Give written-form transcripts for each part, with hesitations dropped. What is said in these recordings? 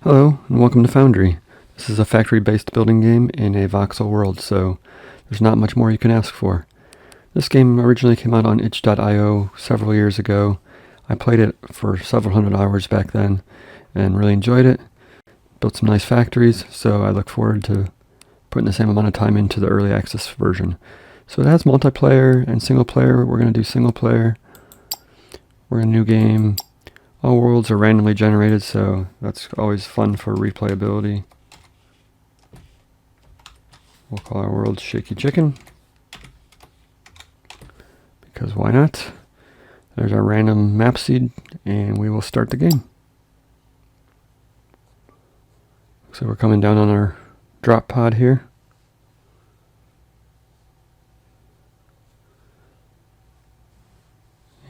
Hello, and welcome to Foundry. This is a factory-based building game in a voxel world, so there's not much more you can ask for. This game originally came out on itch.io several years ago. I played it for several hundred hours back then and really enjoyed it. Built some nice factories, so I look forward to putting the same amount of time into the early access version. So it has multiplayer and single player. We're going to do single player. We're in a new game. All worlds are randomly generated, so that's always fun for replayability. We'll call our world Shaky Chicken, because why not? There's our random map seed, and we will start the game. So we're coming down on our drop pod here.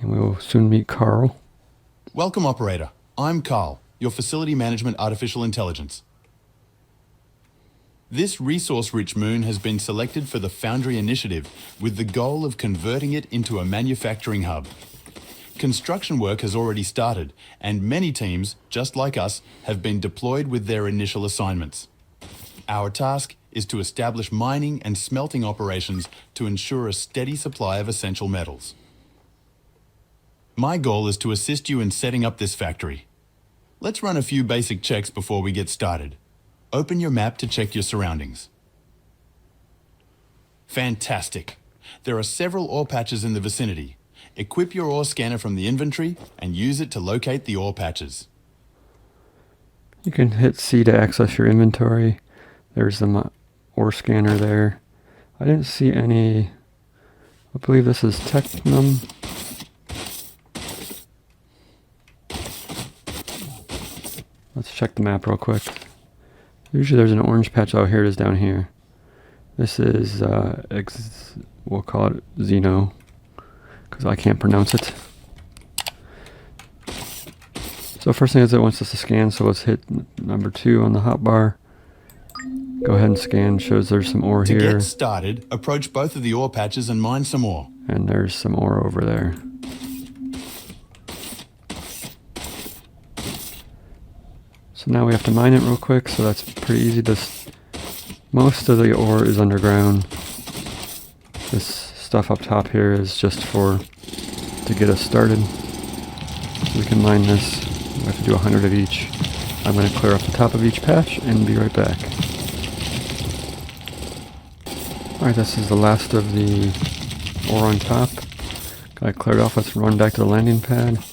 And we will soon meet Carl. Welcome, operator. I'm Carl, your Facility Management Artificial Intelligence. This resource-rich moon has been selected for the Foundry initiative with the goal of converting it into a manufacturing hub. Construction work has already started, and many teams, just like us, have been deployed with their initial assignments. Our task is to establish mining and smelting operations to ensure a steady supply of essential metals. My goal is to assist you in setting up this factory. Let's run a few basic checks before we get started. Open your map to check your surroundings. Fantastic. There are several ore patches in the vicinity. Equip your ore scanner from the inventory and use it to locate the ore patches. You can hit C to access your inventory. There's the ore scanner there. I didn't see any. I believe this is Technum. Let's check the map real quick. Usually there's an orange patch. Oh, here it is down here. This is, we'll call it Xeno, because I can't pronounce it. So first thing is it wants us to scan, so let's hit number 2 on the hotbar. Go ahead and scan, shows there's some ore here. To get started, approach both of the ore patches and mine some ore. And there's some ore over there. So now we have to mine it real quick, so that's pretty easy. Most of the ore is underground. This stuff up top here is just to get us started. We can mine this. We have to do 100 of each. I'm going to clear up the top of each patch and be right back. Alright, this is the last of the ore on top. Got it cleared off. Let's run back to the landing pad.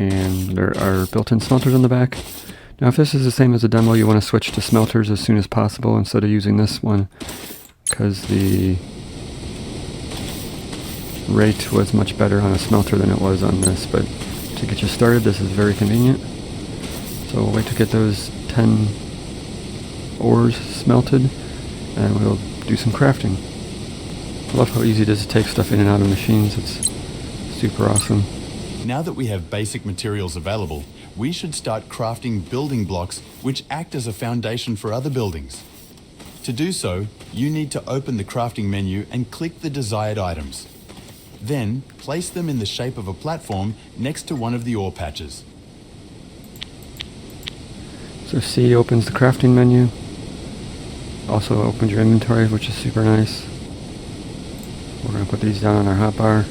And there are built-in smelters in the back. Now if this is the same as the demo, you want to switch to smelters as soon as possible instead of using this one, because the rate was much better on a smelter than it was on this. But to get you started, this is very convenient. So we'll wait to get those 10 ores smelted, and we'll do some crafting. I love how easy it is to take stuff in and out of machines. It's super awesome. Now that we have basic materials available, we should start crafting building blocks which act as a foundation for other buildings. To do so, you need to open the crafting menu and click the desired items. Then, place them in the shape of a platform next to one of the ore patches. So C opens the crafting menu. Also opens your inventory, which is super nice. We're going to put these down on our hotbar.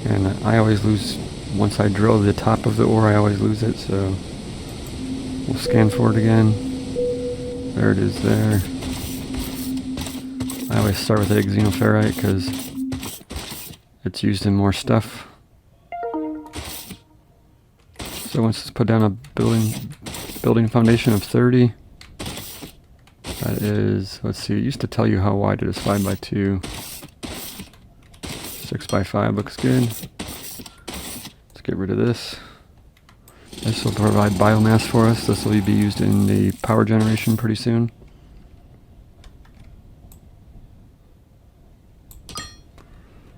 And I always lose, once I drill the top of the ore, I always lose it, so we'll scan for it again. There it is there. I always start with the xenoferrite because it's used in more stuff. So once it's put down a building foundation of 30, that is, let's see, it used to tell you how wide it is, 5 by 2. 6 by 5 looks good. Let's get rid of this. This will provide biomass for us. This will be used in the power generation pretty soon.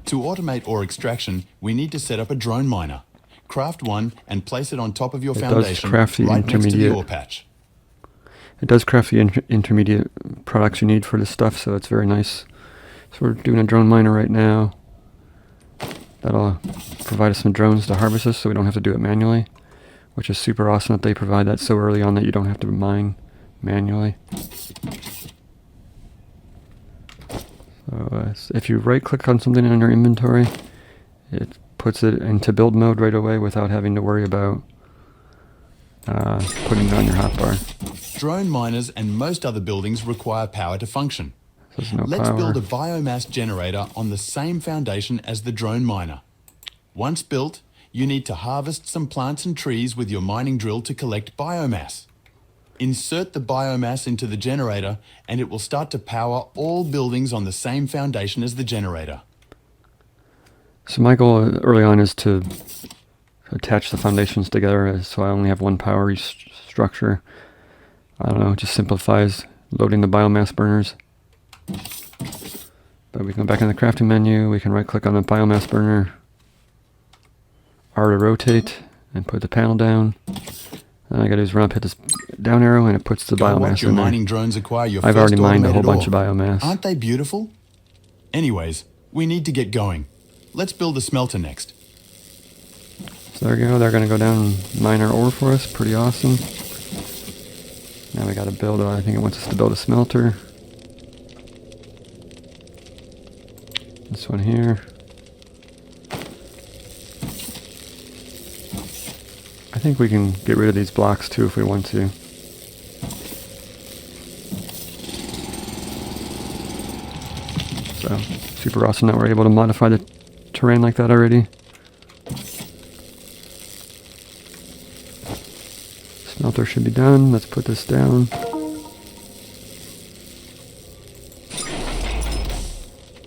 To automate ore extraction, we need to set up a drone miner. Craft one and place it on top of your foundation right next to the ore patch. It does craft the intermediate products you need for this stuff, so it's very nice. So we're doing a drone miner right now. That'll provide us some drones to harvest this so we don't have to do it manually, which is super awesome that they provide that so early on that you don't have to mine manually. So if you right click on something in your inventory, it puts it into build mode right away without having to worry about putting it on your hotbar. Drone miners and most other buildings require power to function. There's no Let's power. build a biomass generator on the same foundation as the drone miner. Once built, you need to harvest some plants and trees with your mining drill to collect biomass. Insert the biomass into the generator and it will start to power all buildings on the same foundation as the generator. So my goal early on is to attach the foundations together so I only have one power structure. I don't know, it just simplifies loading the biomass burners. But we can go back in the crafting menu, we can right click on the biomass burner, R to rotate, and put the panel down. And I gotta just run up, hit this down arrow, and it puts the Go biomass watch your in there. mining drones acquire your I've first already mined a whole automated bunch ore. of biomass. Aren't they beautiful? Anyways, we need to get going. Let's build a smelter next. So there we go, they're gonna go down and mine our ore for us, pretty awesome. Now we gotta build, I think it wants us to build a smelter. This one here. I think we can get rid of these blocks too if we want to. So, super awesome that we're able to modify the terrain like that already. Smelter should be done. Let's put this down.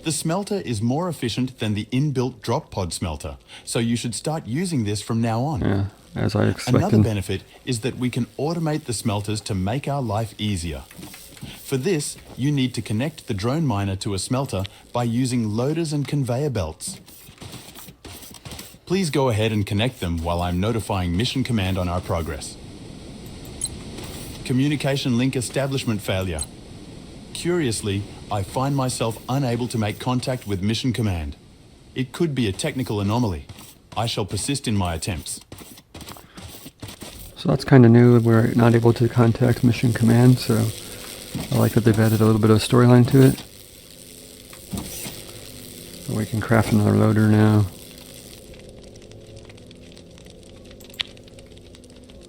The smelter is more efficient than the inbuilt drop pod smelter, so you should start using this from now on. Yeah, as I expected. Another benefit is that we can automate the smelters to make our life easier. For this, you need to connect the drone miner to a smelter by using loaders and conveyor belts. Please go ahead and connect them while I'm notifying Mission Command on our progress. Communication link establishment failure. Curiously, I find myself unable to make contact with Mission Command. It could be a technical anomaly. I shall persist in my attempts. So that's kind of new. We're not able to contact Mission Command, so I like that they've added a little bit of a storyline to it. So we can craft another loader now.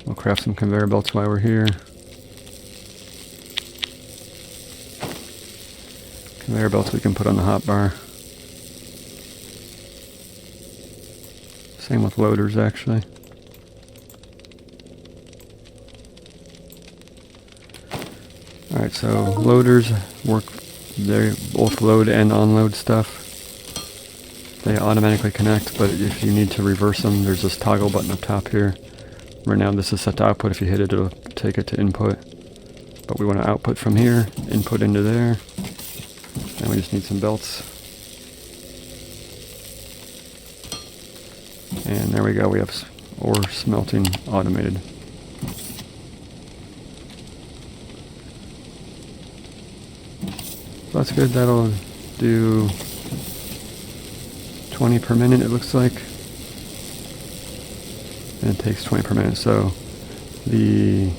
We'll craft some conveyor belts while we're here. Conveyor belts we can put on the hotbar. Same with loaders, actually. Alright, so loaders work, they both load and unload stuff. They automatically connect, but if you need to reverse them, there's this toggle button up top here. Right now this is set to output. If you hit it, it'll take it to input. But we want to output from here, input into there. And we just need some belts. And there we go, we have ore smelting automated. So that's good, that'll do 20 per minute it looks like. And it takes 20 per minute, so the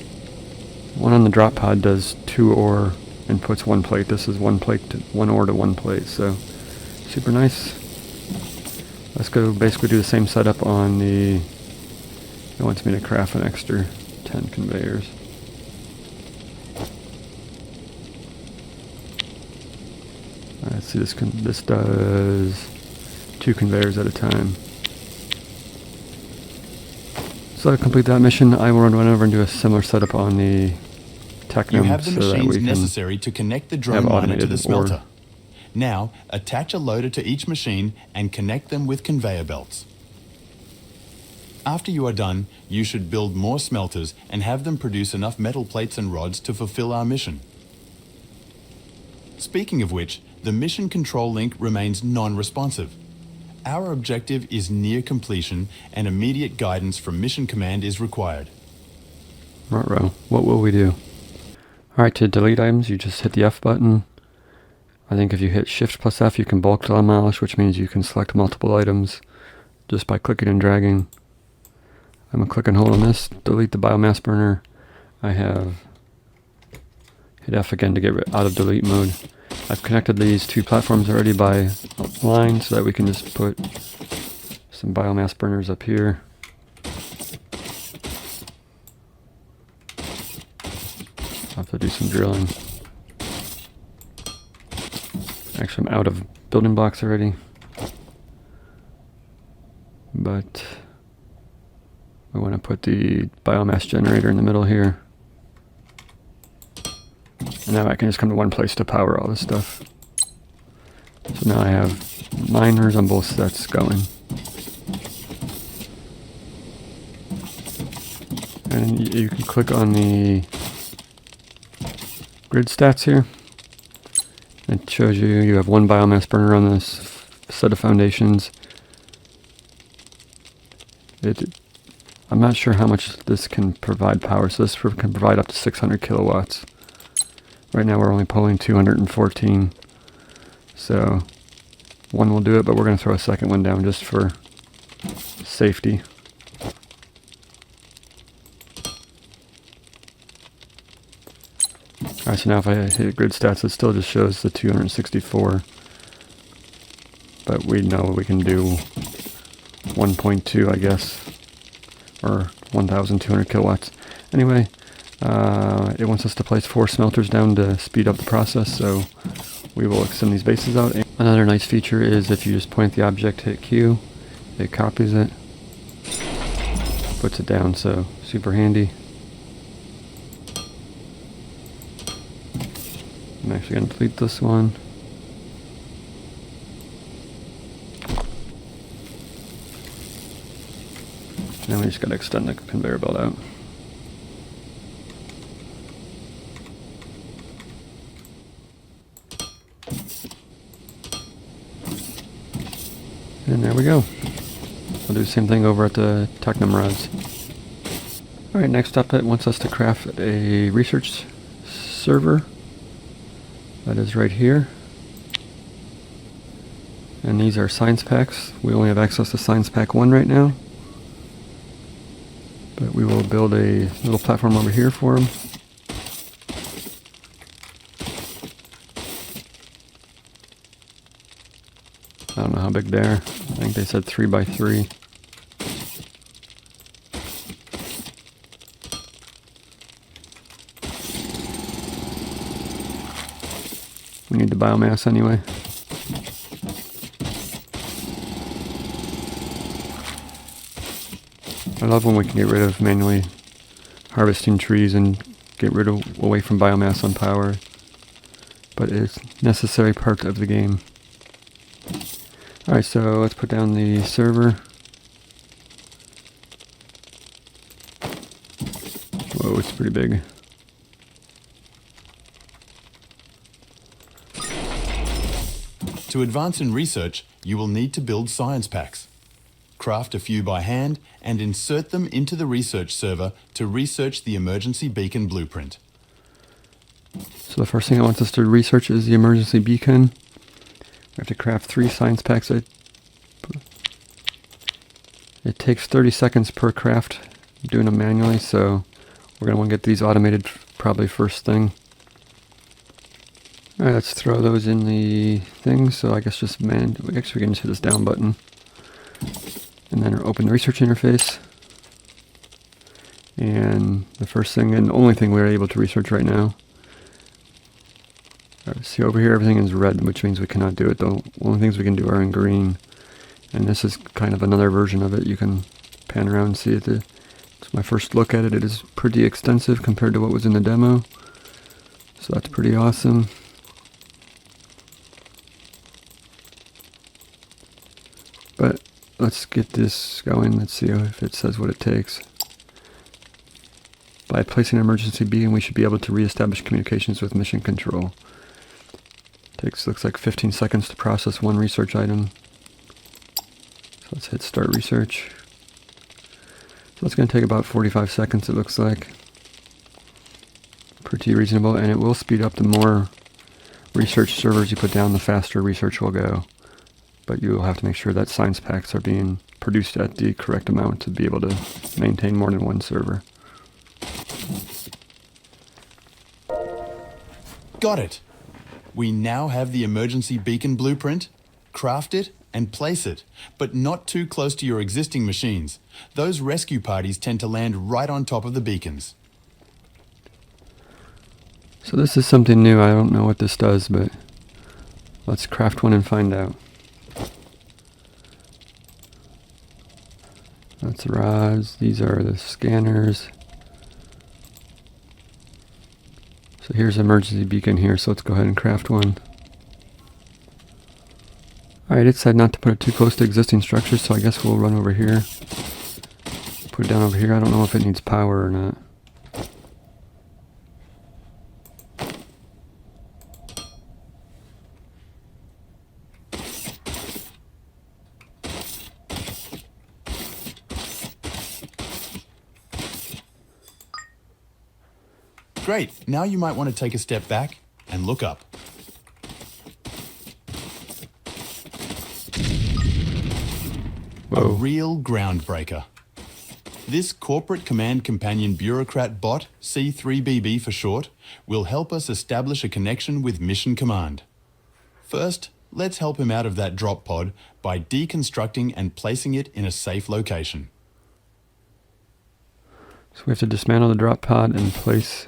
one on the drop pod does 2 ore and puts 1 plate. This is 1 plate to 1 ore to 1 plate, so super nice. Let's go basically do the same setup on the, it wants me to craft an extra 10 conveyors. Let's see, this does 2 conveyors at a time. So to complete that mission, I will run over and do a similar setup on the Technum You have the so that machines we can necessary to connect the drone have miner to automated the smelter. ore. Now, attach a loader to each machine and connect them with conveyor belts. After you are done, you should build more smelters and have them produce enough metal plates and rods to fulfill our mission. Speaking of which, the mission control link remains non-responsive. Our objective is near completion and immediate guidance from Mission Command is required. Ruh-roh. What will we do? Alright, to delete items, you just hit the F button. I think if you hit Shift plus F, you can bulk demolish, which means you can select multiple items. just by clicking and dragging. I'm going to click and hold on this, delete the biomass burner. I have hit F again to get out of delete mode. I've connected these two platforms already by line so that we can just put some biomass burners up here. I'll have to do some drilling. Actually, I'm out of building blocks already. But we want to put the biomass generator in the middle here. And now I can just come to one place to power all this stuff. So now I have miners on both sets going. And you can click on the grid stats here. It shows you have one biomass burner on this set of foundations. I'm not sure how much this can provide power, so this can provide up to 600 kilowatts. Right now we're only pulling 214, so one will do it, but we're going to throw a second one down just for safety. Alright, so now if I hit grid stats, it still just shows the 264, but we know we can do 1.2, I guess, or 1,200 kilowatts. Anyway, it wants us to place 4 smelters down to speed up the process, so we will extend these bases out. Another nice feature is if you just point at the object, hit Q, it copies it, puts it down, so super handy. I'm actually going to delete this one. Now we just got to extend the conveyor belt out. And there we go. I'll do the same thing over at the Technum rods. Alright, next up it wants us to craft a research server. That is right here. And these are science packs. We only have access to science pack 1 right now. But we will build a little platform over here for them. I don't know how big they are. I think they said 3 by 3. We need the biomass anyway. I love when we can get rid of manually harvesting trees and get rid of away from biomass on power. But it's a necessary part of the game. Alright, so let's put down the server. Whoa, it's pretty big. To advance in research, you will need to build science packs. Craft a few by hand and insert them into the research server to research the emergency beacon blueprint. So the first thing it wants us to research is the emergency beacon. We have to craft 3 science packs. It takes 30 seconds per craft doing them manually, so we're going to want to get these automated probably first thing. Alright, let's throw those in the thing. So I guess just we can just hit this down button. And then open the research interface. And the first thing and only thing we're able to research right now. Alright, see over here everything is red, which means we cannot do it. The only things we can do are in green. And this is kind of another version of it. You can pan around and see it. It's my first look at it. It is pretty extensive compared to what was in the demo. So that's pretty awesome. But let's get this going. Let's see if it says what it takes. By placing an emergency beacon, we should be able to reestablish communications with mission control. Looks like 15 seconds to process one research item. So let's hit start research. So it's going to take about 45 seconds, it looks like. Pretty reasonable, and it will speed up. The more research servers you put down, the faster research will go. But you will have to make sure that science packs are being produced at the correct amount to be able to maintain more than one server. Got it! We now have the emergency beacon blueprint. Craft it and place it, but not too close to your existing machines. Those rescue parties tend to land right on top of the beacons. So this is something new. I don't know what this does, but let's craft one and find out. That's the rods. These are the scanners. So here's an emergency beacon here, so let's go ahead and craft one. Alright, it said not to put it too close to existing structures, so I guess we'll run over here. Put it down over here. I don't know if it needs power or not. Great, now you might want to take a step back and look up. Whoa. A real groundbreaker. This Corporate Command Companion Bureaucrat bot, C3BB for short, will help us establish a connection with Mission Command. First, let's help him out of that drop pod by deconstructing and placing it in a safe location. So we have to dismantle the drop pod and place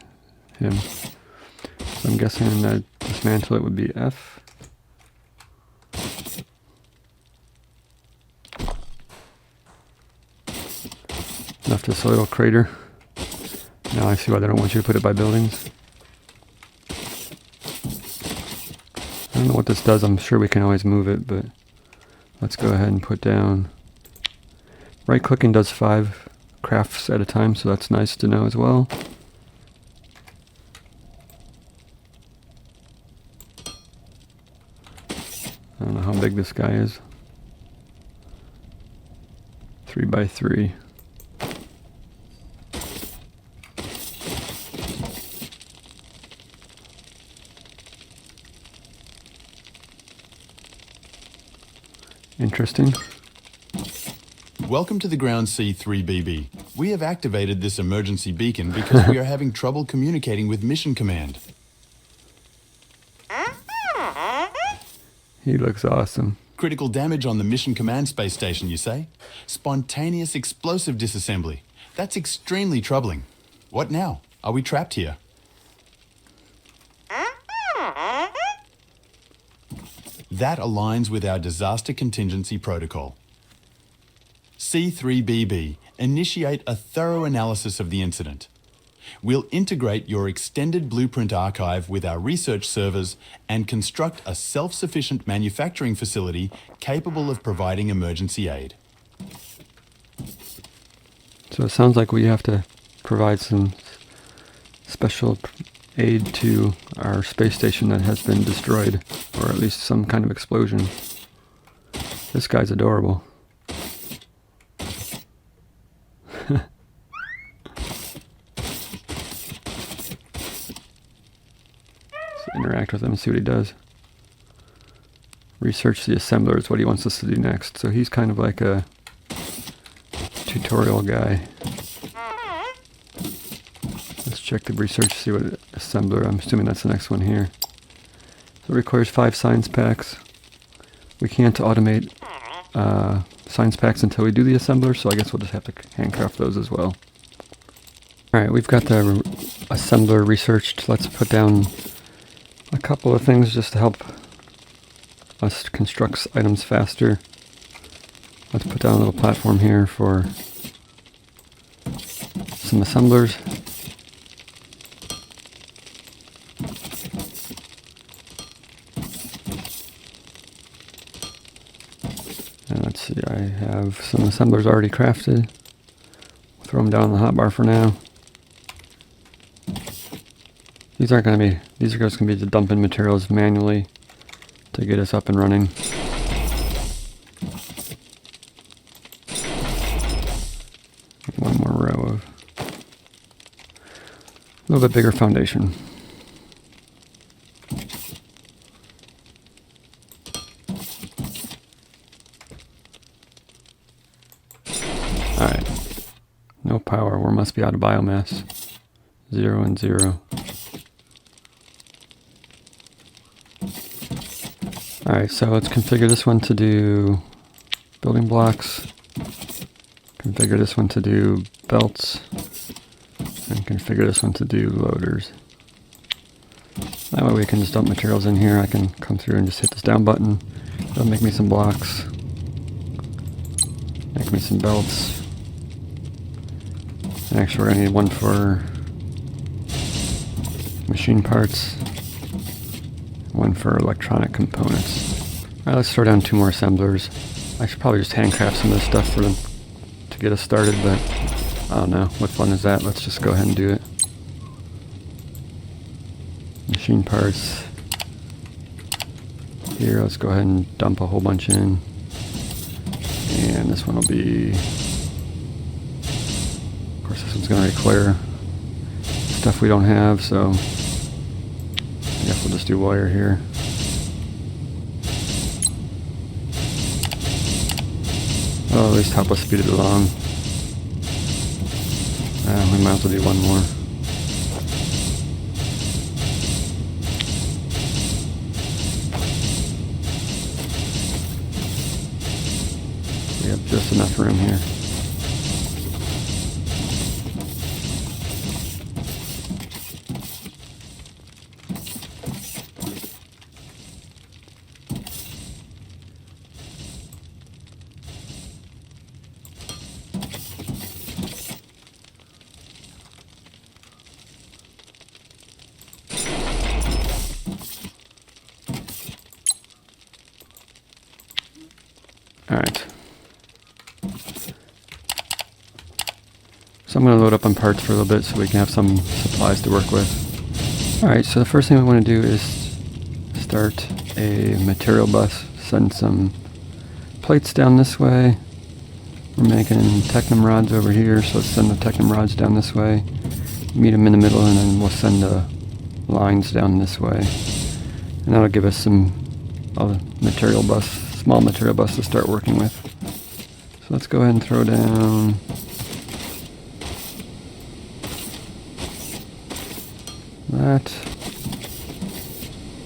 him. So I'm guessing that dismantle it would be F. Left a soil crater. Now I see why they don't want you to put it by buildings. I don't know what this does. I'm sure we can always move it, but let's go ahead and put down. Right clicking does 5 crafts at a time, so that's nice to know as well. I don't know how big this guy is. 3 by 3. Interesting. Welcome to the ground, C3BB. We have activated this emergency beacon because we are having trouble communicating with Mission Command. He looks awesome. Critical damage on the Mission Command space station, you say? Spontaneous explosive disassembly. That's extremely troubling. What now? Are we trapped here? That aligns with our disaster contingency protocol. C3BB, initiate a thorough analysis of the incident. We'll integrate your extended blueprint archive with our research servers and construct a self-sufficient manufacturing facility capable of providing emergency aid. So it sounds like we have to provide some special aid to our space station that has been destroyed, or at least some kind of explosion. This guy's adorable. Let's interact with him and see what he does. Research the assembler is what he wants us to do next. So he's kind of like a tutorial guy. Let's check the research, see what assembler. I'm assuming that's the next one here. So it requires 5 science packs. We can't automate science packs until we do the assembler, so I guess we'll just have to handcraft those as well. Alright, we've got the assembler researched. Let's put down a couple of things just to help us construct items faster. Let's put down a little platform here for some assemblers. And let's see, I have some assemblers already crafted. Throw them down in the hotbar for now. These aren't going to be, these are just going to be the dumping materials manually to get us up and running. One more row of a little bit bigger foundation. No power. We must be out of biomass. 0 and 0. Alright, so let's configure this one to do building blocks. Configure this one to do belts. And configure this one to do loaders. That way we can just dump materials in here. I can come through and just hit this down button. It'll make me some blocks. Make me some belts. And actually we're going to need one for machine parts. One for electronic components. Alright, let's throw down 2 more assemblers. I should probably just handcraft some of this stuff for them to get us started, but I don't know. What fun is that? Let's just go ahead and do it. Machine parts. Here, let's go ahead and dump a whole bunch in. And this one will be... Of course, this one's going to require stuff we don't have, so I guess we'll just do wire here. Well, at least help us speed it along. We might as well do one more. We have just enough room here. Alright. So I'm going to load up on parts for a little bit so we can have some supplies to work with. Alright, so the first thing we want to do is start a material bus. Send some plates down this way. We're making Technum rods over here, so let's send the Technum rods down this way. Meet them in the middle, and then we'll send the lines down this way. And that'll give us some material bus, small material bus to start working with. So let's go ahead and throw down that.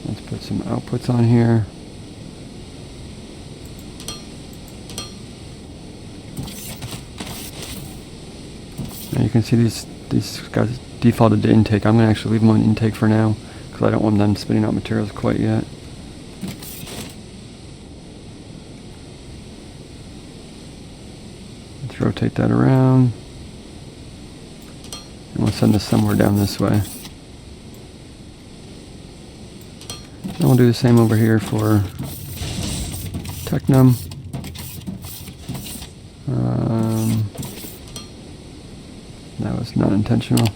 Let's put some outputs on here. Now you can see these guys defaulted to intake. I'm going to actually leave them on intake for now because I don't want them spitting out materials quite yet. Let's rotate that around. And we'll send this somewhere down this way. And we'll do the same over here for Technum. That was not intentional.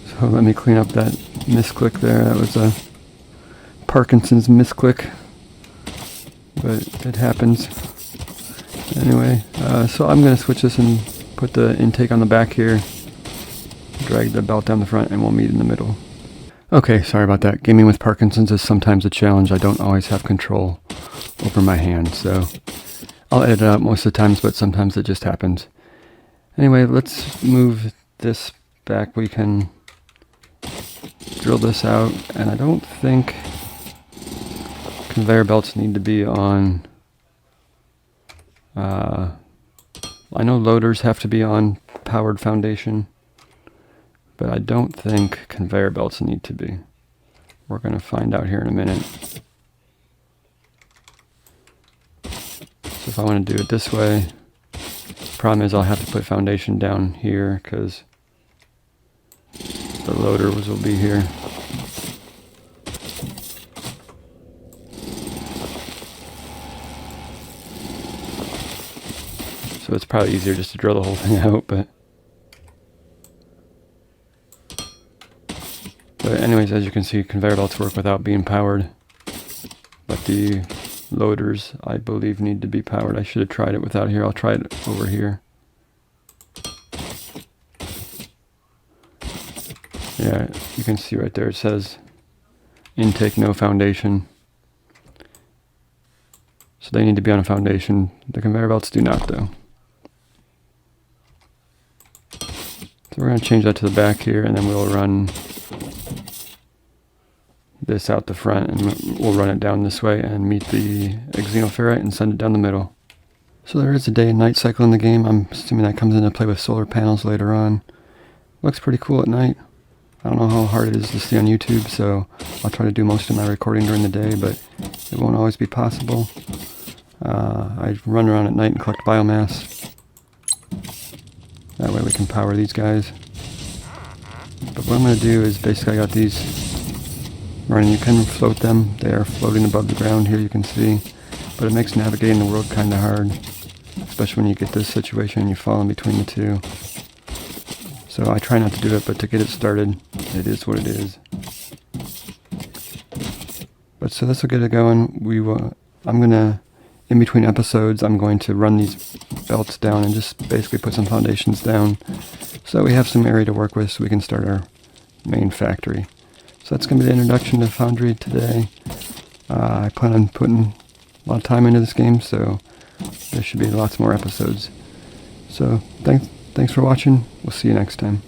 So let me clean up that misclick there. That was a Parkinson's misclick, but it happens. Anyway, so I'm going to switch this and put the intake on the back here. Drag the belt down the front and we'll meet in the middle. Okay, sorry about that. Gaming with Parkinson's is sometimes a challenge. I don't always have control over my hand, so I'll edit it out most of the times, but sometimes it just happens. Anyway, let's move this back. We can drill this out, and I don't think conveyor belts need to be on... I know loaders have to be on powered foundation, but I don't think conveyor belts need to be. We're going to find out here in a minute. So if I want to do it this way, the problem is I'll have to put foundation down here because the loaders will be here. So it's probably easier just to drill the whole thing out, but anyways, as you can see, conveyor belts work without being powered, but the loaders, I believe, need to be powered. I should have tried it without here. I'll try it over here. Yeah, you can see right there it says intake no foundation. So they need to be on a foundation. The conveyor belts do not, though. So we're going to change that to the back here, and then we'll run this out the front, and we'll run it down this way and meet the xenoferrite and send it down the middle. So there is a day and night cycle in the game. I'm assuming that comes into play with solar panels later on. Looks pretty cool at night. I don't know how hard it is to see on YouTube, so I'll try to do most of my recording during the day, but it won't always be possible. I run around at night and collect biomass. That way we can power these guys. But what I'm going to do is basically I got these running. You can float them. They are floating above the ground here, you can see. But it makes navigating the world kind of hard, especially when you get this situation and you fall in between the two. So I try not to do it, but to get it started, it is what it is. But so this will get it going. I'm going to, in between episodes, I'm going to run these belts down and just basically put some foundations down so we have some area to work with so we can start our main factory. So that's going to be the introduction to Foundry today. I plan on putting a lot of time into this game, so there should be lots more episodes. So thanks for watching. We'll see you next time.